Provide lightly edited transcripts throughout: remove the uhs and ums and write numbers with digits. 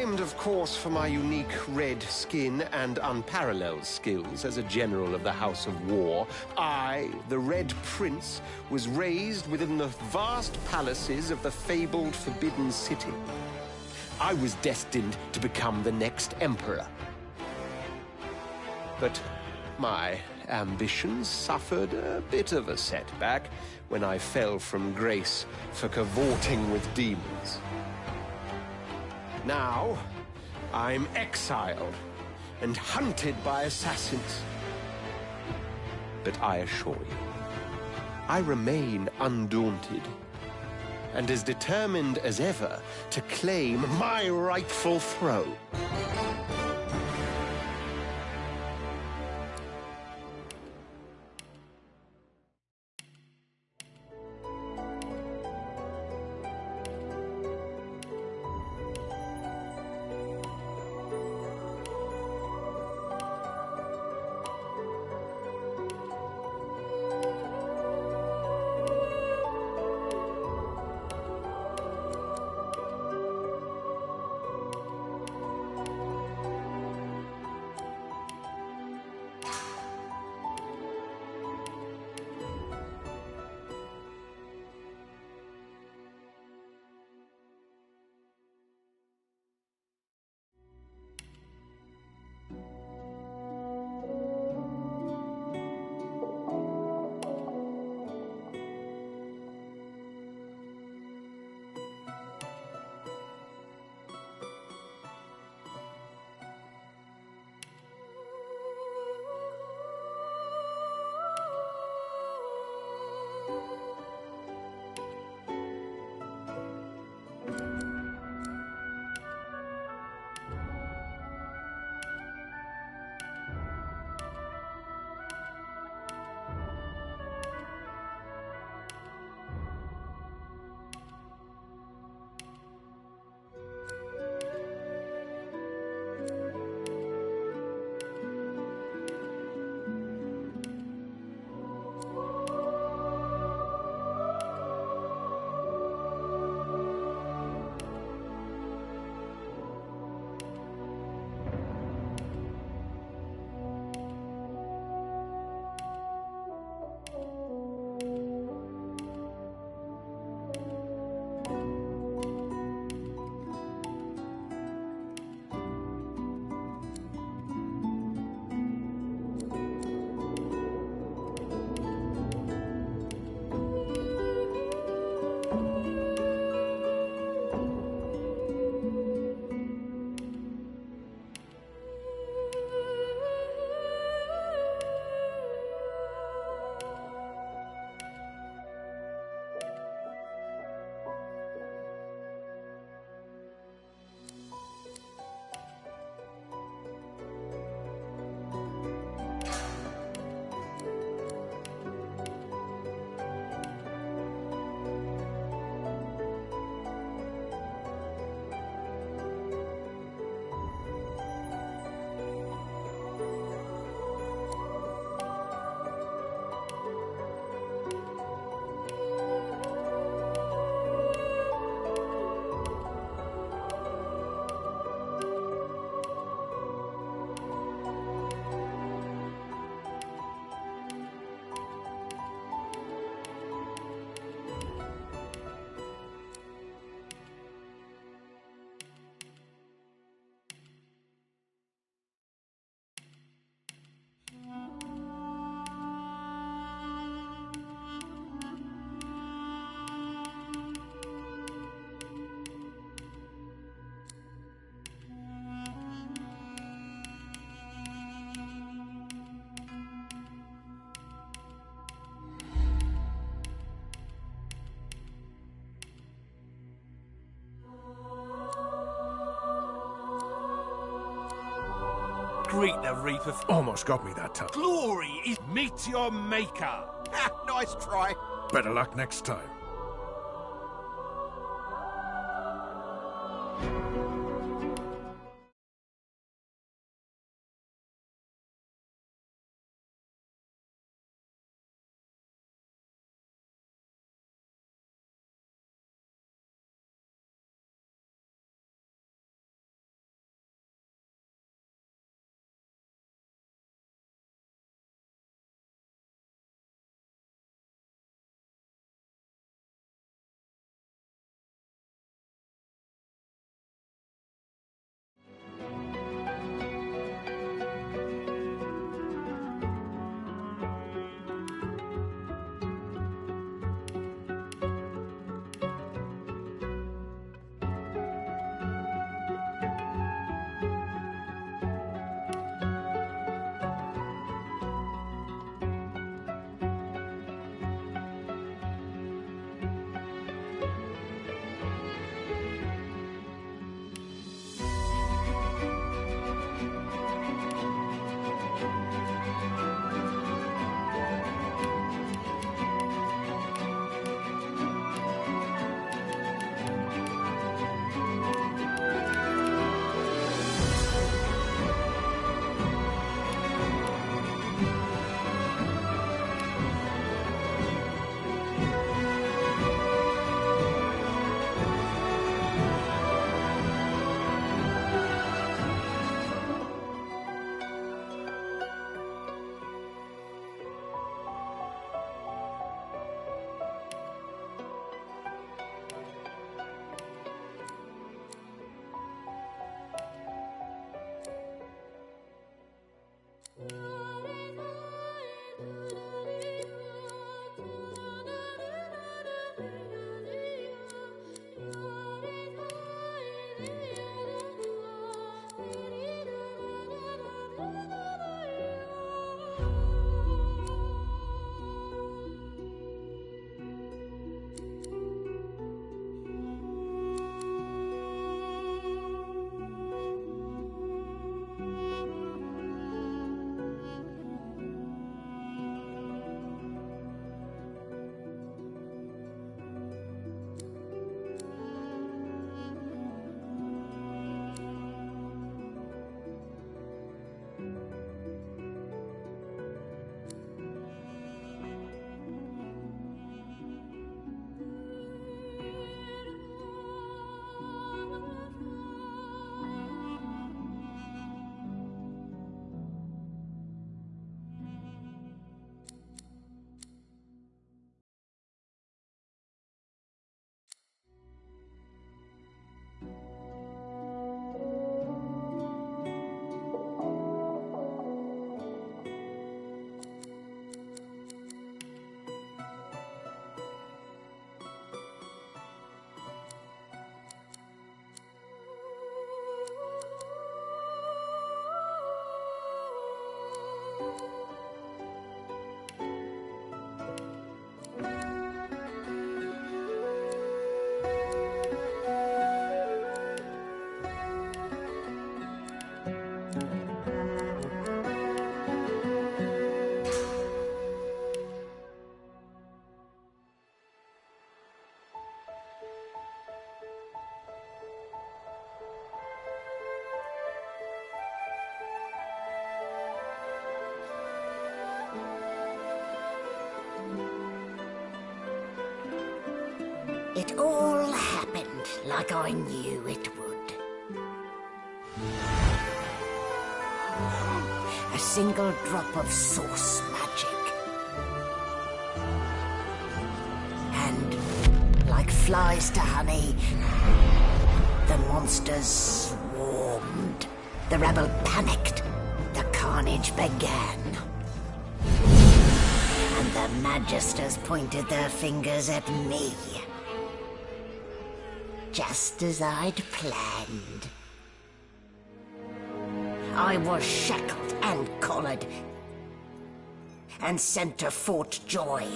famed, of course, for my unique red skin and unparalleled skills as a general of the House of War, I, the Red Prince, was raised within the vast palaces of the fabled Forbidden City. I was destined to become the next emperor. But my ambitions suffered a bit of a setback when I fell from grace for cavorting with demons. Now, I'm exiled and hunted by assassins. But I assure you, I remain undaunted and as determined as ever to claim my rightful throne. Greet the Reaper. Almost got me that time. Glory is meet your maker. Nice try. Better luck next time. like I knew it would. A single drop of source magic. And, like flies to honey, the monsters swarmed. The rebel panicked. The carnage began. And the Magisters pointed their fingers at me. Just as I'd planned. I was shackled and collared, and sent to Fort Joy.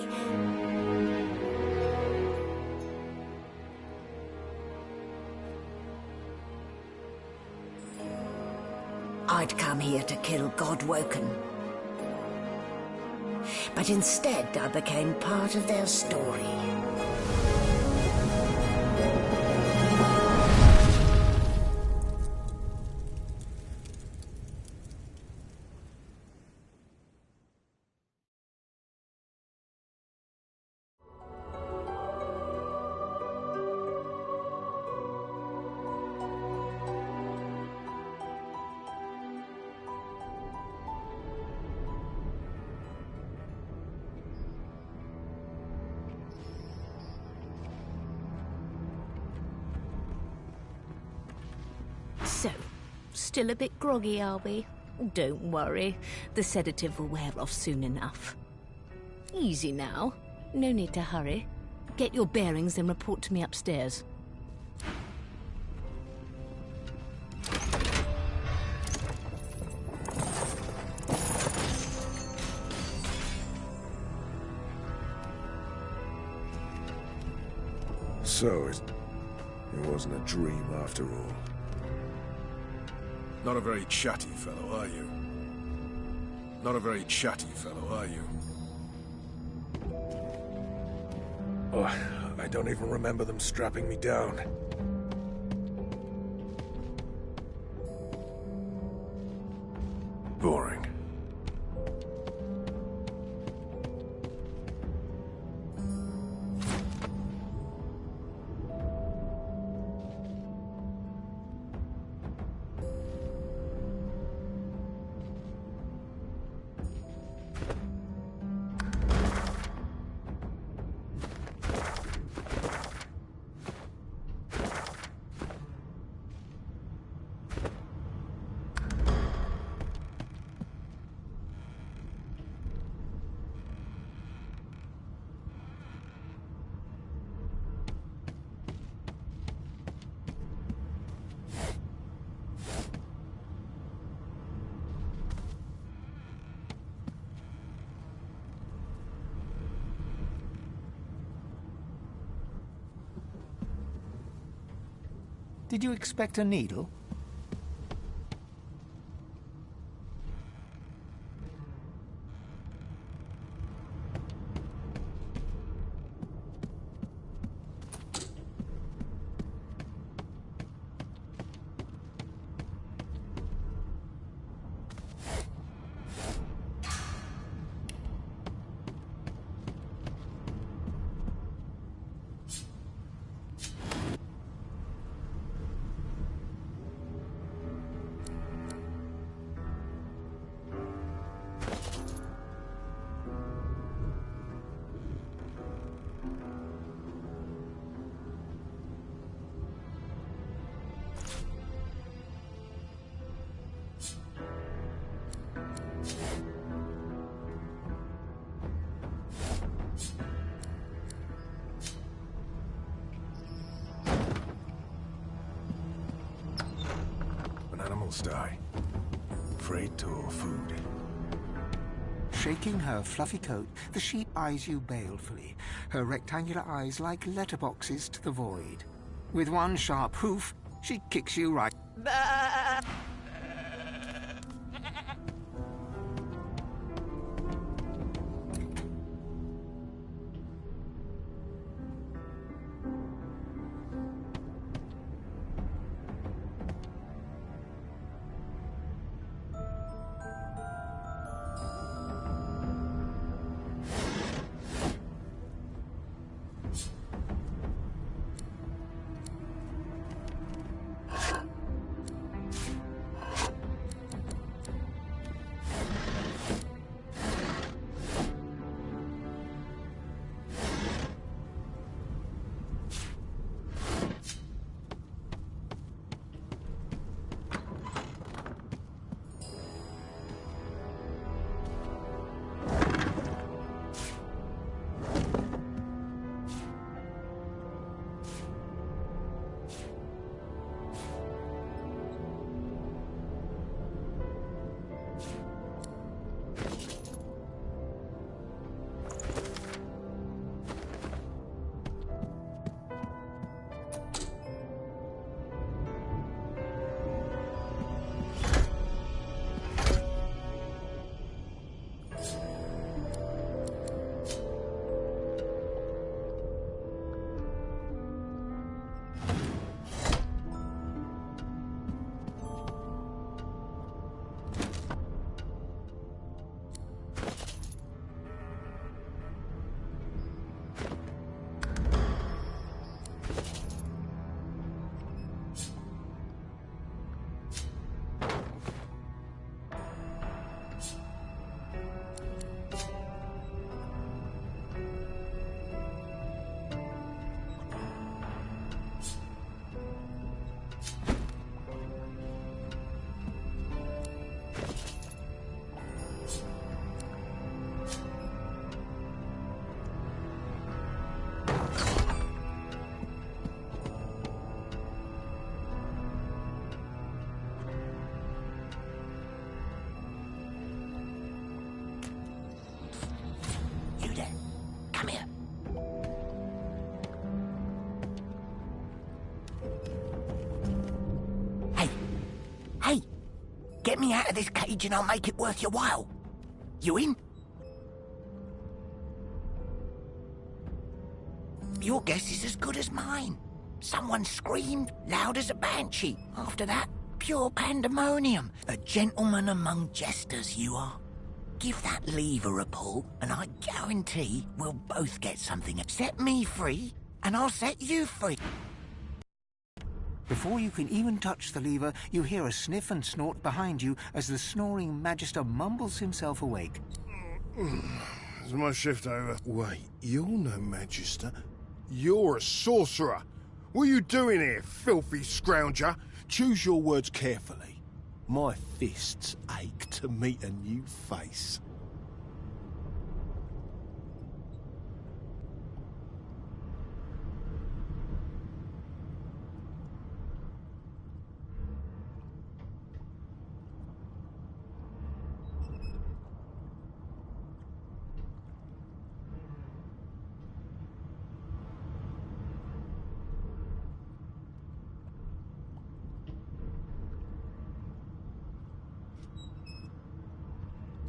I'd come here to kill Godwoken. But instead, I became part of their story. So, still a bit groggy, are we? Don't worry, the sedative will wear off soon enough. Easy now, no need to hurry. Get your bearings and report to me upstairs. So, it wasn't a dream after all. Not a very chatty fellow, are you? Not a very chatty fellow, are you? Oh, I don't even remember them strapping me down. Boring. Did you expect a needle? Die. Freight or food? Shaking her fluffy coat, the sheep eyes you balefully, her rectangular eyes like letterboxes to the void. With one sharp hoof, she kicks you right. Get me out of this cage and I'll make it worth your while. You in? Your guess is as good as mine. Someone screamed loud as a banshee. After that, pure pandemonium. A gentleman among jesters, you are. Give that lever a pull, and I guarantee we'll both get something. Set me free, and I'll set you free. Before you can even touch the lever, you hear a sniff and snort behind you as the snoring Magister mumbles himself awake. Is my shift over? Wait, you're no Magister. You're a sorcerer. What are you doing here, filthy scrounger? Choose your words carefully. My fists ache to meet a new face.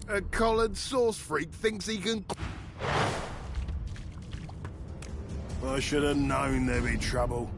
A collared sauce freak thinks he can... I should have known there'd be trouble.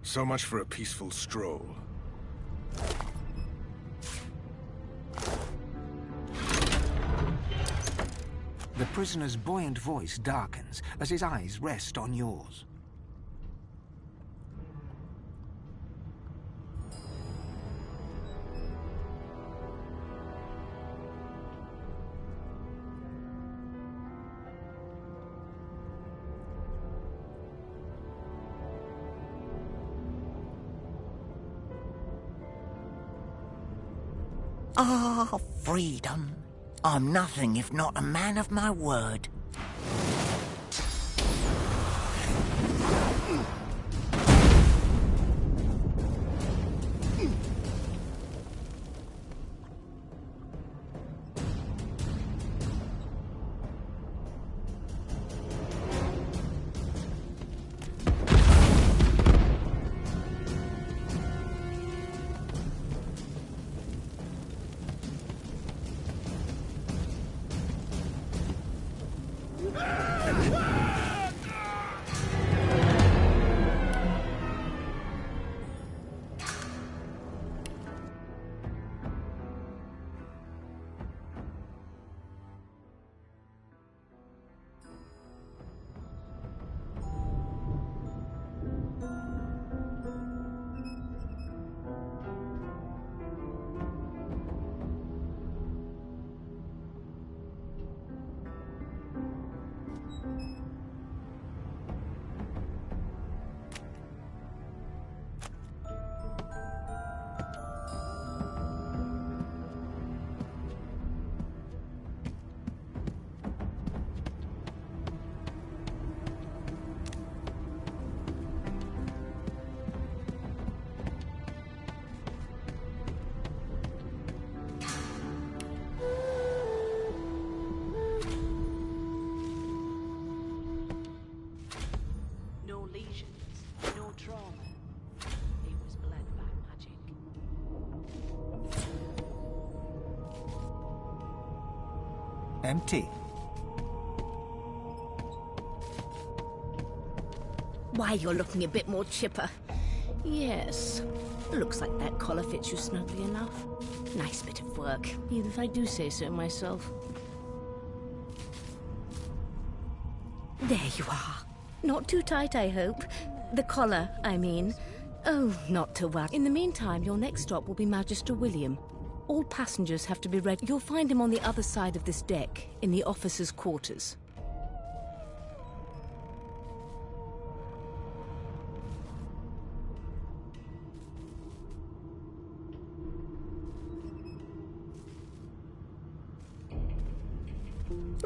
So much for a peaceful stroll. The prisoner's buoyant voice darkens as his eyes rest on yours. Ah, freedom. I'm nothing if not a man of my word. Empty. Why, you're looking a bit more chipper. Yes. Looks like that collar fits you snugly enough. Nice bit of work, even if I do say so myself. There you are. Not too tight, I hope. The collar, I mean. Oh, not to worry. In the meantime, your next stop will be Magister William. All passengers have to be ready. You'll find him on the other side of this deck, in the officers' quarters.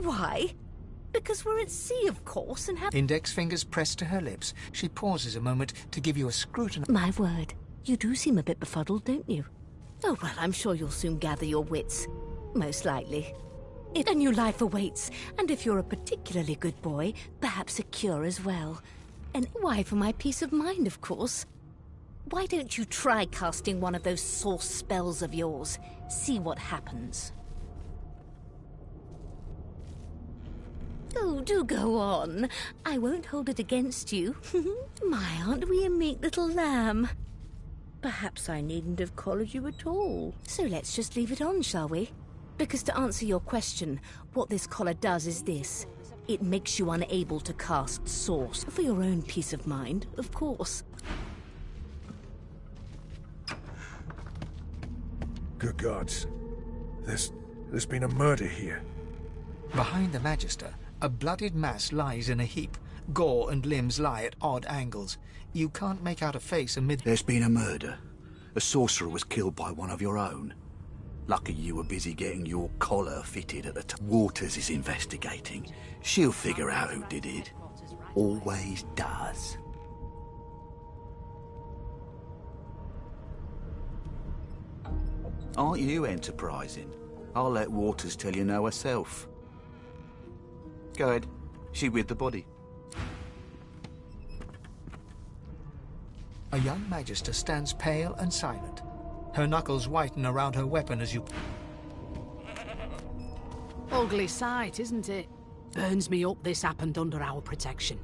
Why? Because we're at sea, of course, and have... Index fingers pressed to her lips. She pauses a moment to give you a scrutin... My word, you do seem a bit befuddled, don't you? Oh, well, I'm sure you'll soon gather your wits. Most likely. A new life awaits, and if you're a particularly good boy, perhaps a cure as well. And why, for my peace of mind, of course. Why don't you try casting one of those source spells of yours? See what happens. Oh, do go on. I won't hold it against you. My, aren't we a meek little lamb? Perhaps I needn't have collared you at all. So let's just leave it on, shall we? Because to answer your question, what this collar does is this. It makes you unable to cast Source. For your own peace of mind, of course. Good gods. There's been a murder here. Behind the Magister, a bloodied mass lies in a heap. Gore and limbs lie at odd angles. You can't make out a face amid... There's been a murder. A sorcerer was killed by one of your own. Lucky you were busy getting your collar fitted at the time. Waters is investigating. She'll figure out who did it. Always does. Aren't you enterprising? I'll let Waters tell you no herself. Go ahead. She with the body. A young Magister stands pale and silent. Her knuckles whiten around her weapon as you... Ugly sight, isn't it? Burns me up this happened under our protection.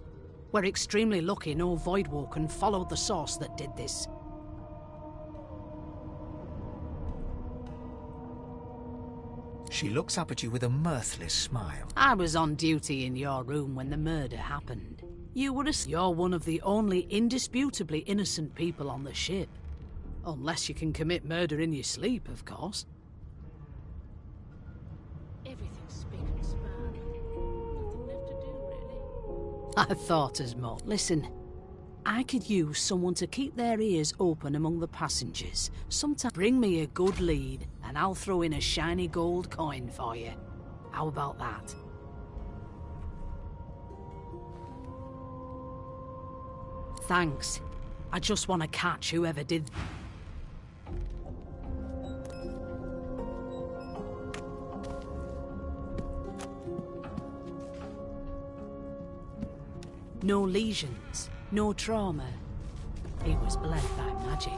We're extremely lucky no Voidwalker followed the source that did this. She looks up at you with a mirthless smile. I was on duty in your room when the murder happened. You're one of the only indisputably innocent people on the ship. Unless you can commit murder in your sleep, of course. Everything's spick and span. Nothing left to do, really. I thought as much. Listen, I could use someone to keep their ears open among the passengers. Sometime bring me a good lead, and I'll throw in a shiny gold coin for you. How about that? Thanks. I just want to catch whoever did... No lesions, no trauma. He was bled by magic.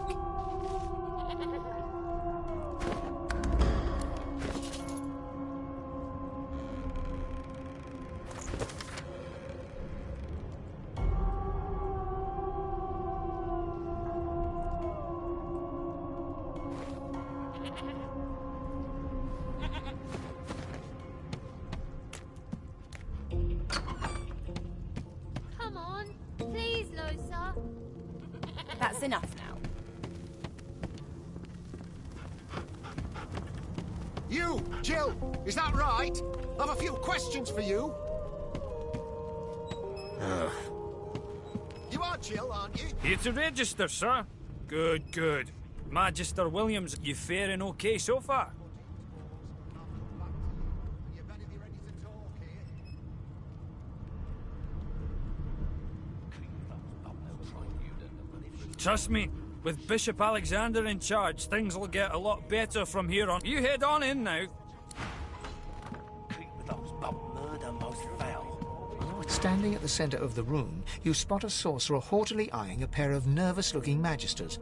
That's enough now. You, Jill, is that right? I've a few questions for you. You are Jill, aren't you? Here to register, sir. Good, good. Magister Williams, you faring okay so far? You better be ready to talk here. Trust me, with Bishop Alexander in charge, things will get a lot better from here on. You head on in now. Standing at the center of the room, you spot a sorcerer haughtily eyeing a pair of nervous-looking Magisters.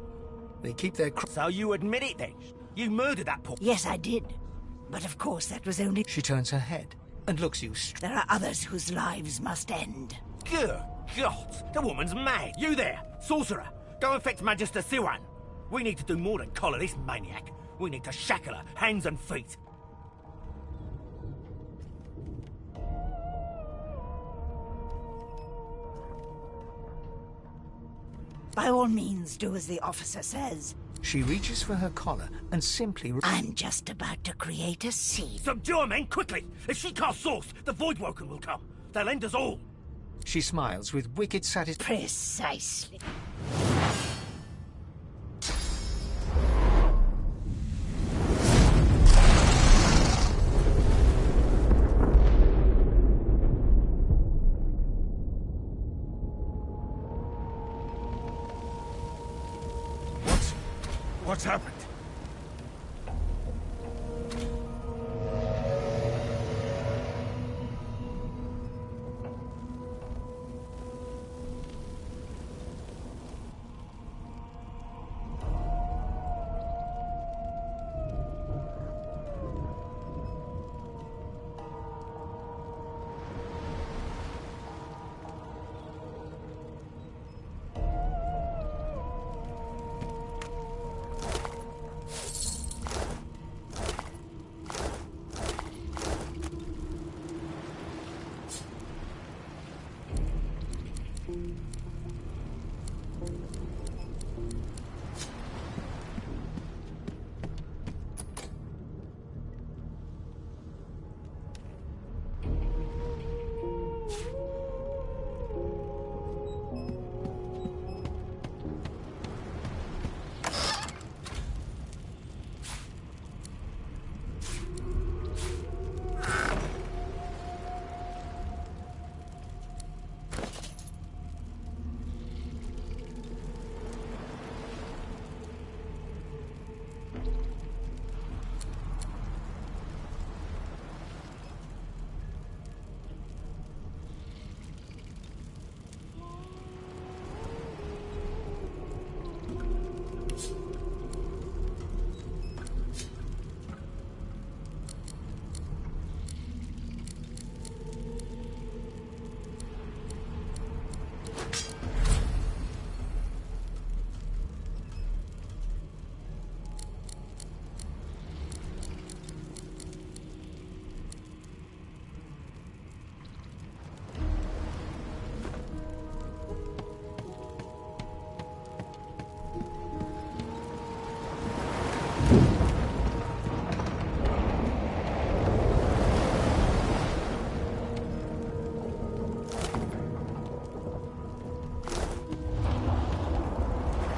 They keep their... So you admit it then? You murdered that poor... Yes, I did. But of course, that was only... She turns her head. and looks you There are others whose lives must end. Good God! The woman's mad! You there! Sorcerer! Go and fetch Magister Siwan! We need to do more than collar this maniac. We need to shackle her, hands and feet. By all means, do as the officer says. She reaches for her collar and simply... I'm just about to create a scene. Subdue her, men, quickly! If she casts Source, the Voidwoken will come. They'll end us all. She smiles with wicked satisfaction. Precisely. What's happened?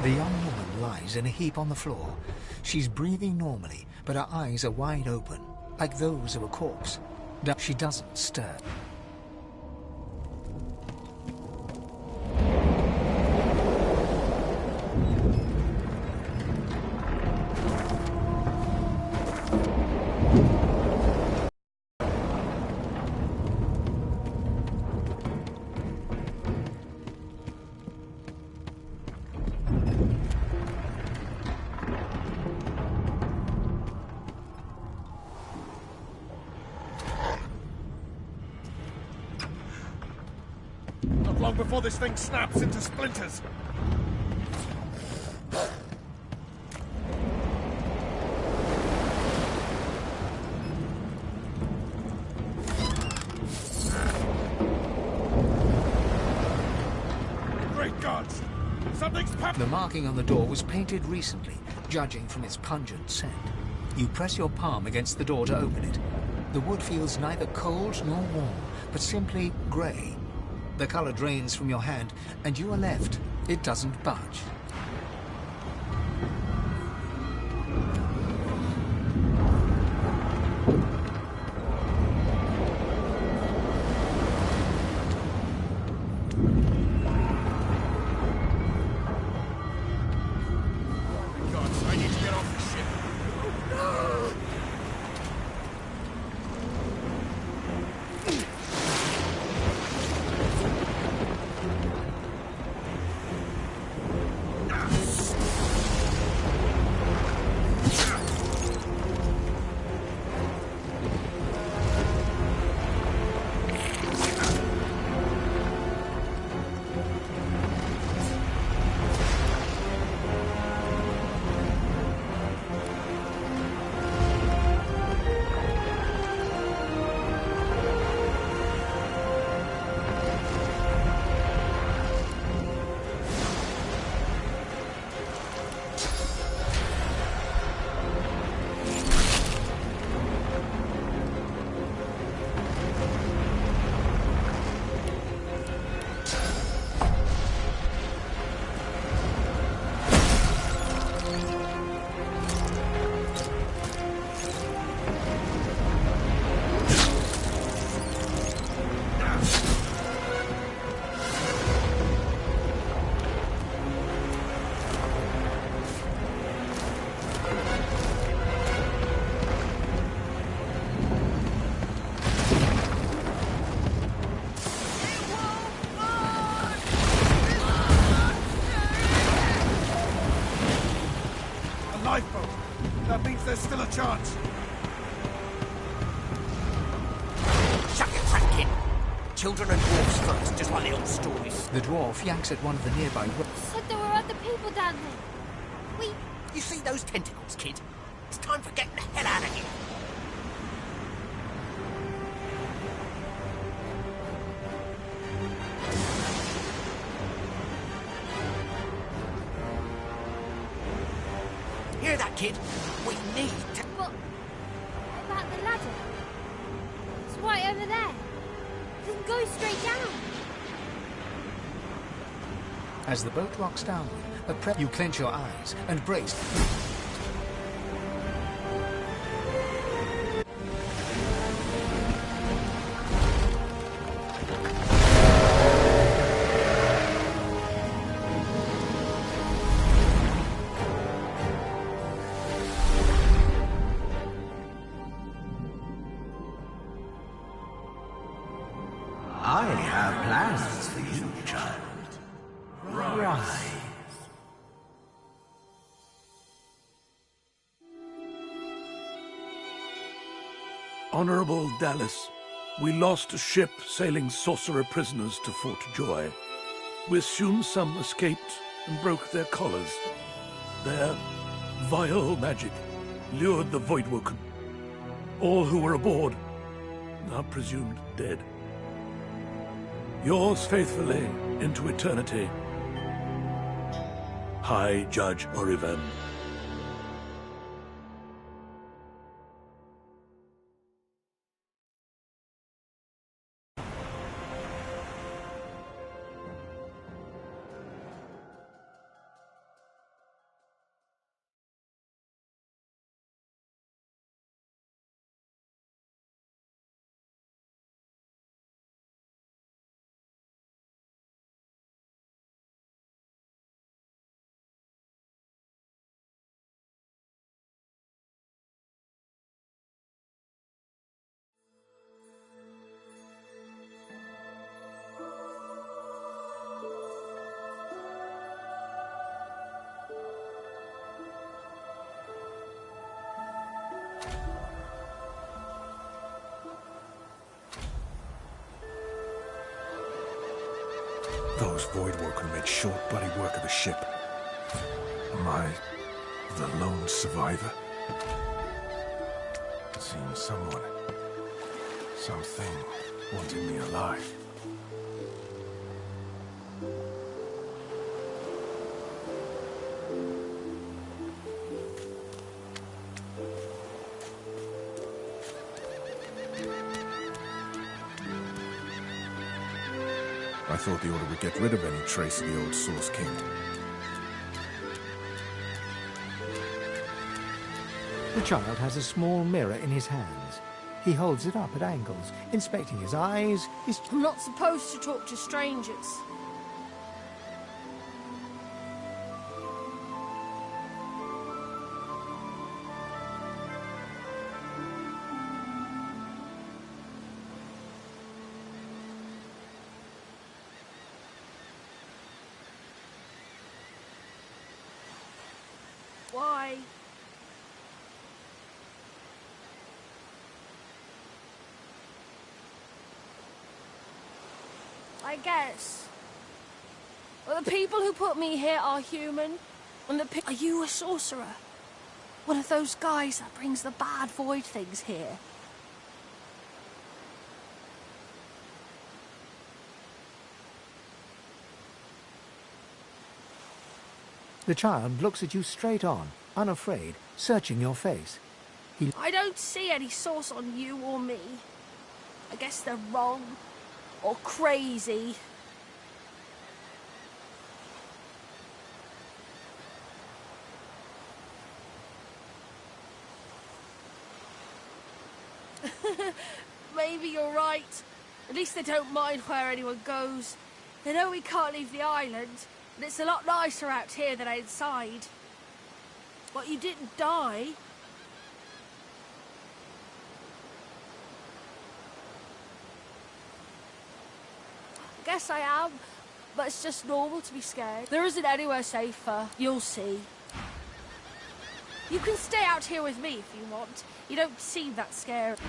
The young woman lies in a heap on the floor. She's breathing normally, but her eyes are wide open, like those of a corpse. She doesn't stir. Not long before this thing snaps into splinters. Great gods! Something's The marking on the door was painted recently, judging from its pungent scent. You press your palm against the door to open it. The wood feels neither cold nor warm, but simply grey. The colour drains from your hand, and you are left. It doesn't budge. gods, I need to get off this ship. chance. Shut your trap, kid. Children and dwarfs first, just like the old stories. The dwarf yanks at one of the nearby Said there were other people down there. You see those tentacles, kid? It's time for getting the hell out of here. Hear that, kid? We need to... What about the ladder? It's right over there. We can go straight down. As the boat rocks downward, you clench your eyes and brace. I have plans for you, child. Rise. Honorable Dallas, we lost a ship sailing sorcerer prisoners to Fort Joy. We assume some escaped and broke their collars. Their vile magic lured the Voidwoken. All who were aboard are presumed dead. Yours faithfully into eternity, High Judge Oriven. Those Voidwoken made short, bloody work of the ship. Am I the lone survivor? It seems someone, something, wanted me alive. I thought the Order would get rid of any trace of the old Source King. The child has a small mirror in his hands. He holds it up at angles, inspecting his eyes, his... I'm not supposed to talk to strangers. Why? I guess. Well, the people who put me here are human. And are you a sorcerer? One of those guys that brings the bad void things here? The child looks at you straight on, unafraid, searching your face. I don't see any source on you or me. I guess they're wrong. Or crazy. Maybe you're right. At least they don't mind where anyone goes. They know we can't leave the island, and it's a lot nicer out here than outside. But you didn't die. Guess I am, but it's just normal to be scared. There isn't anywhere safer. You'll see. You can stay out here with me if you want. You don't seem that scared.